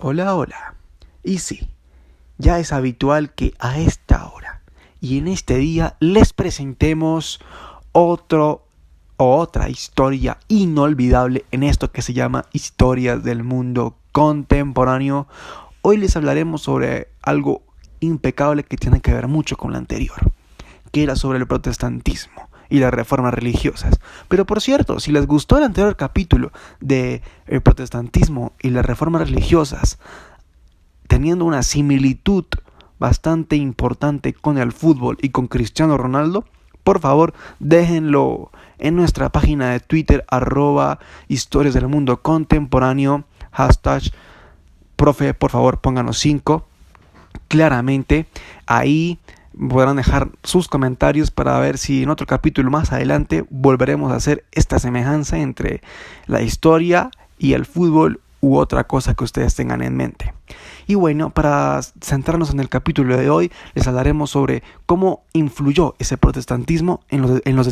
Hola, hola. Y sí, ya es habitual que a esta hora y en este día les presentemos otro o otra historia inolvidable en esto que se llama Historias del Mundo Contemporáneo. Hoy les hablaremos sobre algo impecable que tiene que ver mucho con lo anterior, que era sobre el protestantismo y las reformas religiosas. Pero por cierto, si les gustó el anterior capítulo de el protestantismo y las reformas religiosas, teniendo una similitud bastante importante con el fútbol y con Cristiano Ronaldo, por favor déjenlo en nuestra página de Twitter @historias del mundo contemporáneo, hashtag profe, por favor pónganos 5. Claramente ahí podrán dejar sus comentarios para ver si en otro capítulo más adelante volveremos a hacer esta semejanza entre la historia y el fútbol u otra cosa que ustedes tengan en mente. Y bueno, para centrarnos en el capítulo de hoy, les hablaremos sobre cómo influyó ese protestantismo en los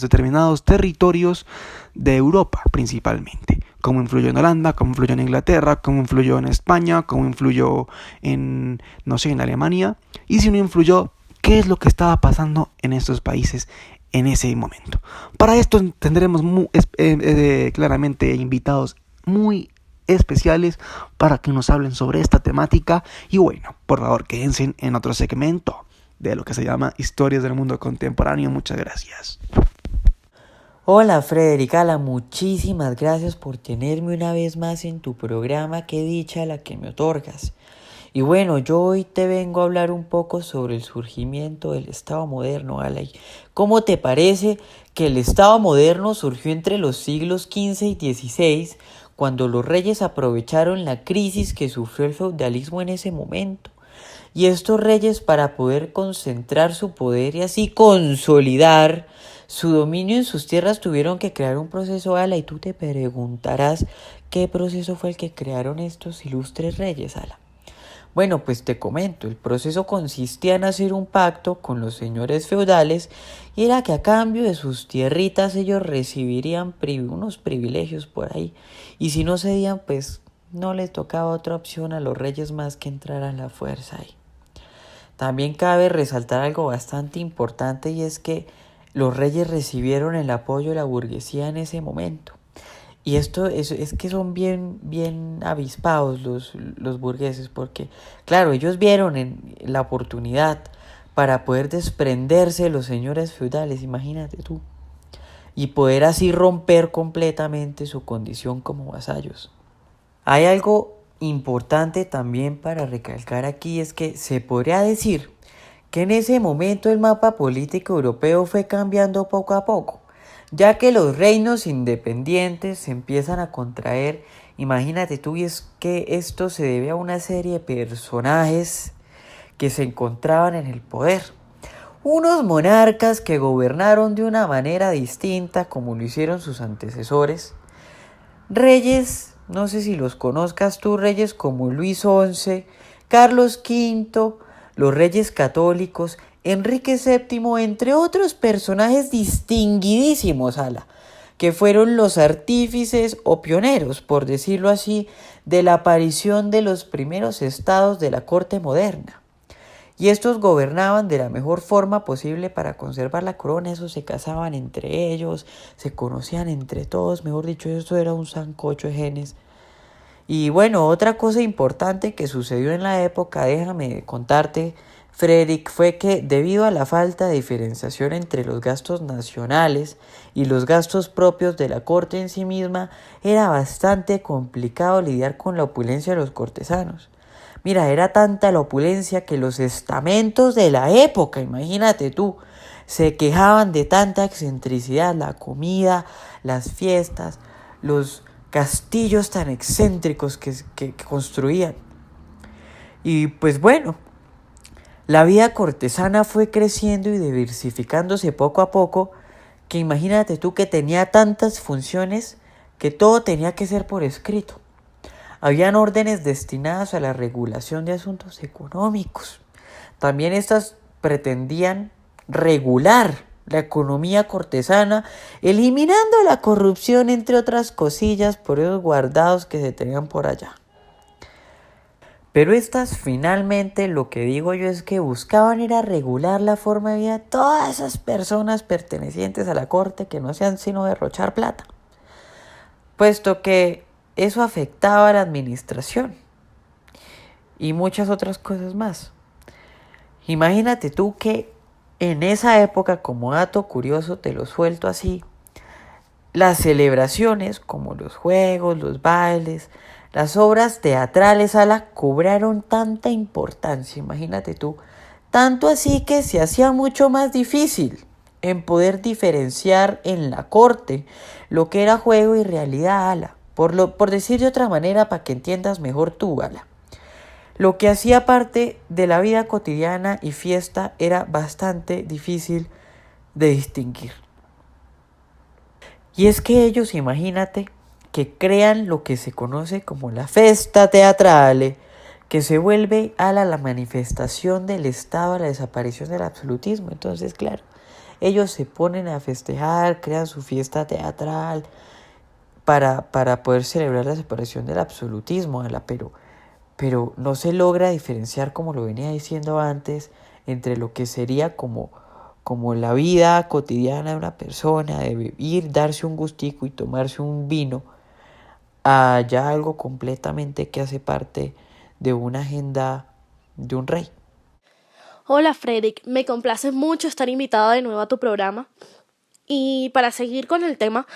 determinados territorios de Europa principalmente. Cómo influyó en Holanda, cómo influyó en Inglaterra, cómo influyó en España, cómo influyó en, no sé, en Alemania. Y si no influyó, ¿qué es lo que estaba pasando en estos países en ese momento? Para esto tendremos claramente invitados muy especiales para que nos hablen sobre esta temática. Y bueno, por favor, quédense en otro segmento de lo que se llama Historias del Mundo Contemporáneo. Muchas gracias. Hola Frederica, muchísimas gracias por tenerme una vez más en tu programa. Qué dicha la que me otorgas. Y bueno, yo hoy te vengo a hablar un poco sobre el surgimiento del Estado moderno, Ala. ¿Cómo te parece que el Estado moderno surgió entre los siglos XV y XVI, cuando los reyes aprovecharon la crisis que sufrió el feudalismo en ese momento? Y estos reyes, para poder concentrar su poder y así consolidar su dominio en sus tierras, tuvieron que crear un proceso, Ala. Y tú te preguntarás, ¿qué proceso fue el que crearon estos ilustres reyes, Ala? Bueno, pues te comento, el proceso consistía en hacer un pacto con los señores feudales, y era que a cambio de sus tierritas ellos recibirían unos privilegios por ahí, y si no cedían, pues no les tocaba otra opción a los reyes más que entrar a la fuerza ahí. También cabe resaltar algo bastante importante, y es que los reyes recibieron el apoyo de la burguesía en ese momento. Y esto es que son bien avispados los burgueses, porque claro, ellos vieron en la oportunidad para poder desprenderse de los señores feudales, imagínate tú, y poder así romper completamente su condición como vasallos. Hay algo importante también para recalcar aquí, es que se podría decir que en ese momento el mapa político europeo fue cambiando poco a poco, ya que los reinos independientes se empiezan a contraer. Imagínate tú, y es que esto se debe a una serie de personajes que se encontraban en el poder. Unos monarcas que gobernaron de una manera distinta como lo hicieron sus antecesores. Reyes, no sé si los conozcas tú, reyes como Luis XI, Carlos V, los reyes católicos, Enrique VII, entre otros personajes distinguidísimos, Ala, que fueron los artífices o pioneros, por decirlo así, de la aparición de los primeros estados de la corte moderna. Y estos gobernaban de la mejor forma posible para conservar la corona. Eso, se casaban entre ellos, se conocían entre todos, mejor dicho, esto era un sancocho de genes. Y bueno, otra cosa importante que sucedió en la época, déjame contarte, Frederick, fue que debido a la falta de diferenciación entre los gastos nacionales y los gastos propios de la corte en sí misma, era bastante complicado lidiar con la opulencia de los cortesanos. Mira, era tanta la opulencia que los estamentos de la época, imagínate tú, se quejaban de tanta excentricidad, la comida, las fiestas, los castillos tan excéntricos que construían. Y pues bueno, la vida cortesana fue creciendo y diversificándose poco a poco, que imagínate tú que tenía tantas funciones que todo tenía que ser por escrito. Habían órdenes destinadas a la regulación de asuntos económicos. También estas pretendían regular la economía cortesana, eliminando la corrupción, entre otras cosillas, por esos guardados que se tenían por allá. Pero estas finalmente lo que digo yo es que buscaban era regular la forma de vida de todas esas personas pertenecientes a la corte que no hacían sino derrochar plata, puesto que eso afectaba a la administración y muchas otras cosas más. Imagínate tú que en esa época, como dato curioso, te lo suelto así, las celebraciones como los juegos, los bailes, las obras teatrales, cobraron tanta importancia, imagínate tú, tanto así que se hacía mucho más difícil en poder diferenciar en la corte lo que era juego y realidad, por decir de otra manera para que entiendas mejor tú, lo que hacía parte de la vida cotidiana y fiesta era bastante difícil de distinguir. Y es que ellos, imagínate, que crean lo que se conoce como la festa teatrale, que se vuelve la manifestación del Estado, a la desaparición del absolutismo. Entonces, claro, ellos se ponen a festejar, crean su fiesta teatral para poder celebrar la desaparición del absolutismo, pero no se logra diferenciar, como lo venía diciendo antes, entre lo que sería como la vida cotidiana de una persona, de vivir, darse un gustico y tomarse un vino, a ya algo completamente que hace parte de una agenda de un rey. Hola Frederick, me complace mucho estar invitada de nuevo a tu programa y para seguir con el tema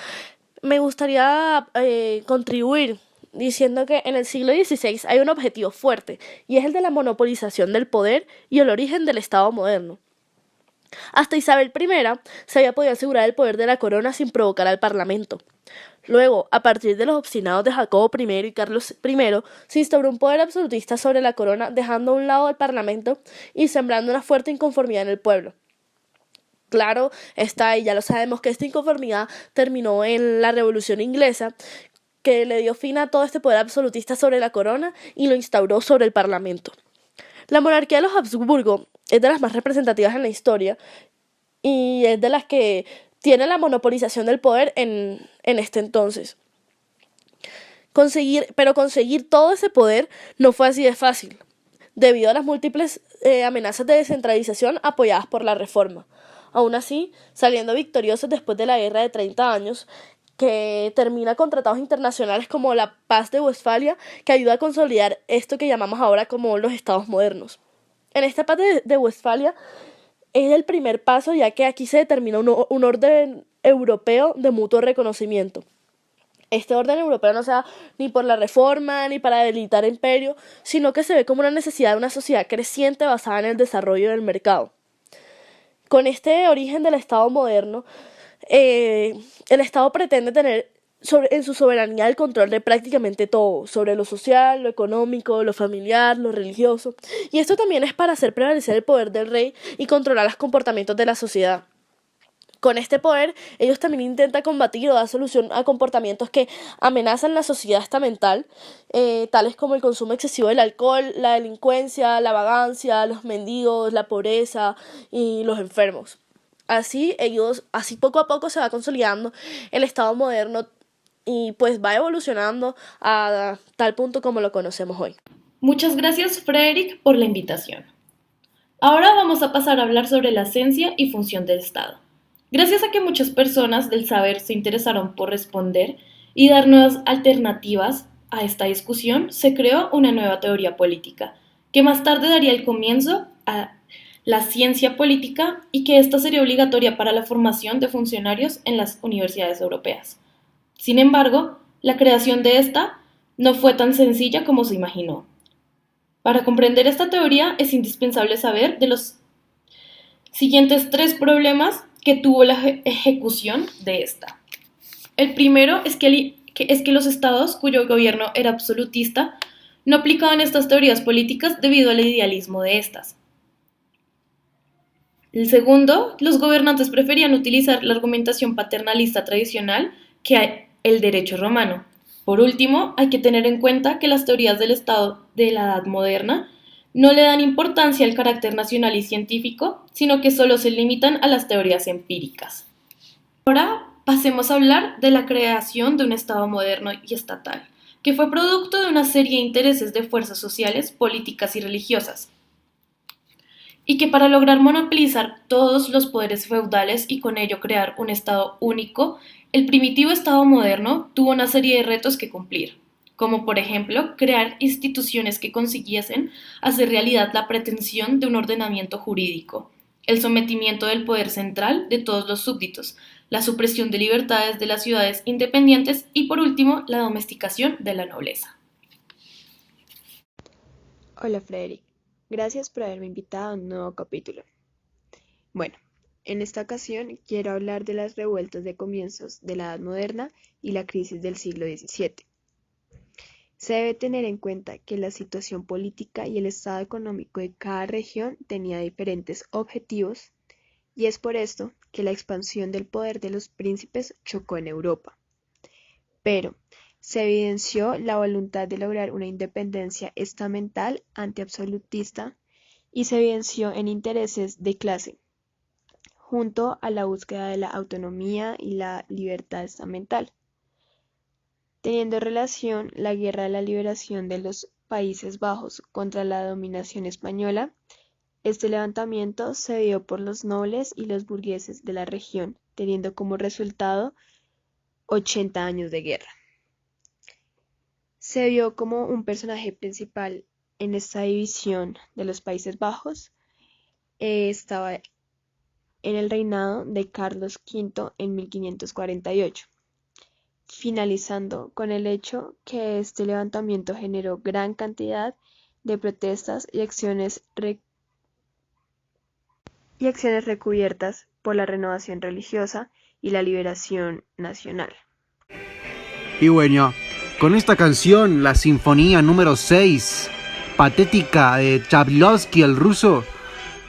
me gustaría contribuir diciendo que en el siglo XVI hay un objetivo fuerte y es el de la monopolización del poder y el origen del Estado moderno. Hasta Isabel I se había podido asegurar el poder de la corona sin provocar al Parlamento. Luego, a partir de los obstinados de Jacobo I y Carlos I, se instauró un poder absolutista sobre la corona, dejando a un lado el Parlamento y sembrando una fuerte inconformidad en el pueblo. Claro está, y ya lo sabemos, que esta inconformidad terminó en la Revolución Inglesa, que le dio fin a todo este poder absolutista sobre la corona y lo instauró sobre el Parlamento. La monarquía de los Habsburgo es de las más representativas en la historia y es de las que tiene la monopolización del poder en este entonces. Conseguir todo ese poder no fue así de fácil, debido a las múltiples amenazas de descentralización apoyadas por la Reforma. Aún así, saliendo victoriosos después de la Guerra de 30 años, que termina con tratados internacionales como la Paz de Westfalia, que ayuda a consolidar esto que llamamos ahora como los estados modernos. En esta Paz de Westfalia es el primer paso, ya que aquí se determina un orden europeo de mutuo reconocimiento. Este orden europeo no se da ni por la reforma ni para debilitar el imperio, sino que se ve como una necesidad de una sociedad creciente basada en el desarrollo del mercado. Con este origen del Estado moderno, el Estado pretende tener en su soberanía el control de prácticamente todo, sobre lo social, lo económico, lo familiar, lo religioso. Y esto también es para hacer prevalecer el poder del rey y controlar los comportamientos de la sociedad. Con este poder, ellos también intentan combatir o dar solución a comportamientos que amenazan la sociedad estamental, tales como el consumo excesivo del alcohol, la delincuencia, la vagancia, los mendigos, la pobreza y los enfermos. Así poco a poco se va consolidando el Estado moderno y pues va evolucionando a tal punto como lo conocemos hoy. Muchas gracias, Frederick, por la invitación. Ahora vamos a pasar a hablar sobre la esencia y función del Estado. Gracias a que muchas personas del saber se interesaron por responder y dar nuevas alternativas a esta discusión, se creó una nueva teoría política, que más tarde daría el comienzo a la ciencia política y que esta sería obligatoria para la formación de funcionarios en las universidades europeas. Sin embargo, la creación de esta no fue tan sencilla como se imaginó. Para comprender esta teoría es indispensable saber de los siguientes 3 problemas que tuvo la ejecución de esta. El primero es que los estados cuyo gobierno era absolutista no aplicaban estas teorías políticas debido al idealismo de estas. El segundo, los gobernantes preferían utilizar la argumentación paternalista tradicional que el derecho romano. Por último, hay que tener en cuenta que las teorías del Estado de la Edad Moderna no le dan importancia al carácter nacional y científico, sino que solo se limitan a las teorías empíricas. Ahora pasemos a hablar de la creación de un Estado moderno y estatal. que fue producto de una serie de intereses de fuerzas sociales, políticas y religiosas, y que para lograr monopolizar todos los poderes feudales y con ello crear un Estado único, el primitivo Estado moderno tuvo una serie de retos que cumplir, como por ejemplo crear instituciones que consiguiesen hacer realidad la pretensión de un ordenamiento jurídico, el sometimiento del poder central de todos los súbditos, la supresión de libertades de las ciudades independientes y por último la domesticación de la nobleza. Hola Frederick, gracias por haberme invitado a un nuevo capítulo. Bueno, en esta ocasión quiero hablar de las revueltas de comienzos de la Edad Moderna y la crisis del siglo XVII. Se debe tener en cuenta que la situación política y el estado económico de cada región tenía diferentes objetivos y es por esto que la expansión del poder de los príncipes chocó en Europa. Pero se evidenció la voluntad de lograr una independencia estamental antiabsolutista y se evidenció en intereses de clase, junto a la búsqueda de la autonomía y la libertad estamental, teniendo relación la guerra de la liberación de los Países Bajos contra la dominación española. Este levantamiento se dio por los nobles y los burgueses de la región, teniendo como resultado 80 años de guerra. Se vio como un personaje principal en esta división de los Países Bajos. Estaba en el reinado de Carlos V en 1548, finalizando con el hecho que este levantamiento generó gran cantidad de protestas y acciones recubiertas por la renovación religiosa y la liberación nacional. Y bueno, con esta canción, la Sinfonía número 6, Patética de Chaikovski el ruso,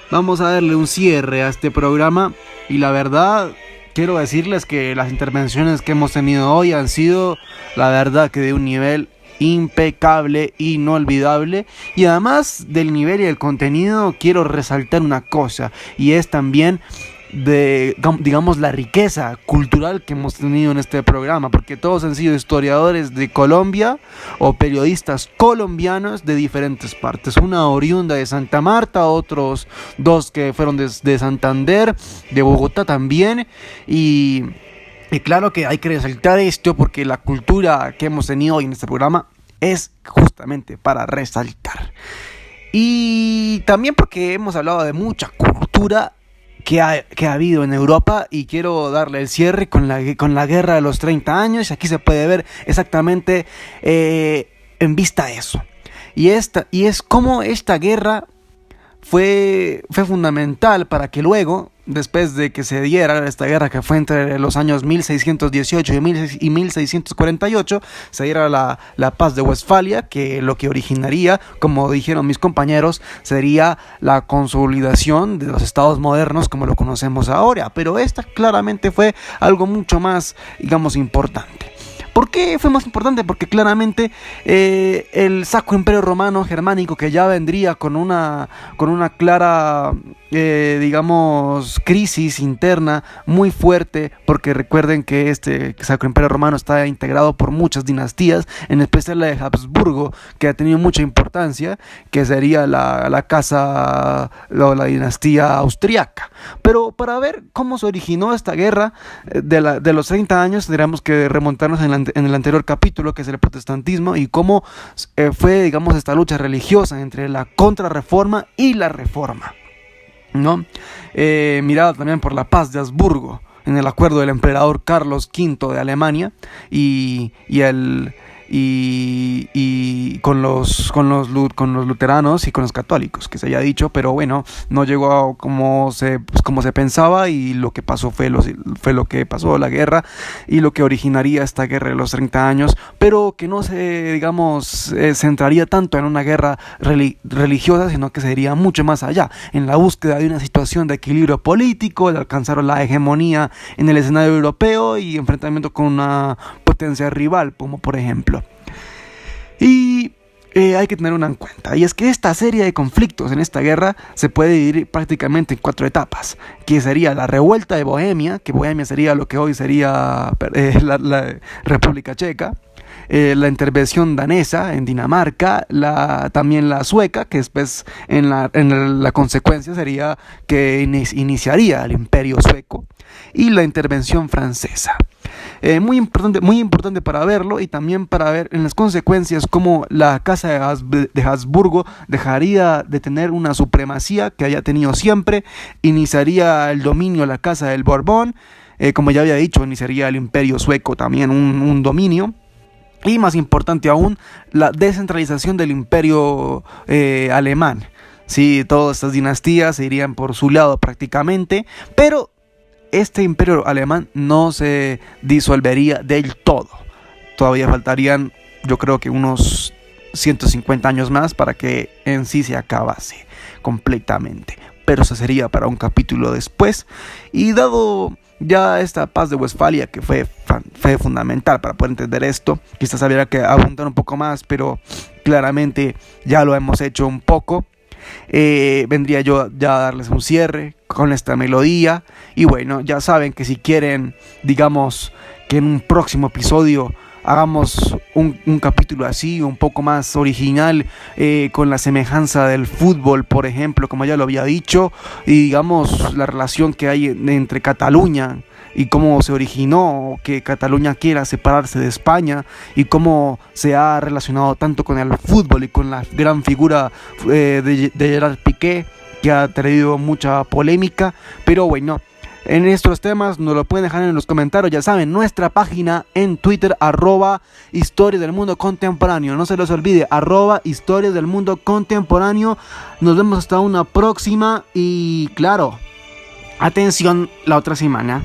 vamos a darle un cierre a este programa. Y la verdad, quiero decirles que las intervenciones que hemos tenido hoy han sido, la verdad, que de un nivel impecable, inolvidable. Y además del nivel y el contenido, quiero resaltar una cosa, y es también de, digamos, la riqueza cultural que hemos tenido en este programa, porque todos han sido historiadores de Colombia o periodistas colombianos de diferentes partes, una oriunda de Santa Marta, otros dos que fueron de Santander, de Bogotá también, y claro que hay que resaltar esto porque la cultura que hemos tenido hoy en este programa es justamente para resaltar, y también porque hemos hablado de mucha cultura que ha habido en Europa, y quiero darle el cierre con la guerra de los 30 años. Aquí se puede ver exactamente en vista a eso, y es como esta guerra fue fundamental para que luego, después de que se diera esta guerra que fue entre los años 1618 y 1648, se diera la paz de Westfalia, que lo que originaría, como dijeron mis compañeros, sería la consolidación de los estados modernos como lo conocemos ahora. Pero esta claramente fue algo mucho más, digamos, importante. ¿Por qué fue más importante? Porque claramente el Sacro Imperio Romano Germánico, que ya vendría con una clara, digamos, crisis interna muy fuerte, porque recuerden que este Sacro Imperio Romano está integrado por muchas dinastías, en especial la de Habsburgo, que ha tenido mucha importancia, que sería la casa o la dinastía austriaca. Pero para ver cómo se originó esta guerra de los 30 años, tendríamos que remontarnos en el anterior capítulo, que es el protestantismo, y cómo fue, digamos, esta lucha religiosa entre la contrarreforma y la reforma, ¿no? Mirada también por la paz de Habsburgo, en el acuerdo del emperador Carlos V de Alemania y con los luteranos y con los católicos, que se haya dicho, pero bueno, no llegó a como se pensaba, y lo que pasó fue lo que pasó, la guerra, y lo que originaría esta guerra de los 30 años, pero que no se, digamos, centraría tanto en una guerra religiosa, sino que sería mucho más allá, en la búsqueda de una situación de equilibrio político, de alcanzar la hegemonía en el escenario europeo y enfrentamiento con una potencia rival, como por ejemplo. Y hay que tener una en cuenta, y es que esta serie de conflictos en esta guerra se puede dividir prácticamente en 4 etapas, que sería la revuelta de Bohemia, que Bohemia sería lo que hoy sería la República Checa, la intervención danesa en Dinamarca, también la sueca, que después la consecuencia sería que iniciaría el imperio sueco, y la intervención francesa. Muy importante para verlo, y también para ver en las consecuencias cómo la casa de Habsburgo dejaría de tener una supremacía que haya tenido siempre, iniciaría el dominio de la casa del Borbón, como ya había dicho, iniciaría el imperio sueco también un dominio. Y más importante aún, la descentralización del imperio alemán. Sí, todas estas dinastías se irían por su lado prácticamente, pero este imperio alemán no se disolvería del todo. Todavía faltarían, yo creo que unos 150 años más para que en sí se acabase completamente. Pero eso sería para un capítulo después. Y dado ya esta paz de Westfalia, que fue fundamental para poder entender esto, quizás habría que abundar un poco más, pero claramente ya lo hemos hecho un poco. Vendría yo ya a darles un cierre con esta melodía. Y bueno, ya saben que si quieren, digamos, que en un próximo episodio hagamos un capítulo así, un poco más original, con la semejanza del fútbol, por ejemplo, como ya lo había dicho, y digamos la relación que hay entre Cataluña y cómo se originó que Cataluña quiera separarse de España, y cómo se ha relacionado tanto con el fútbol y con la gran figura de Gerard Piqué, que ha traído mucha polémica. Pero bueno, en estos temas nos lo pueden dejar en los comentarios. Ya saben, nuestra página en Twitter, @Historias del Mundo Contemporáneo. No se les olvide, @Historias del Mundo Contemporáneo. Nos vemos hasta una próxima. Y claro, atención la otra semana.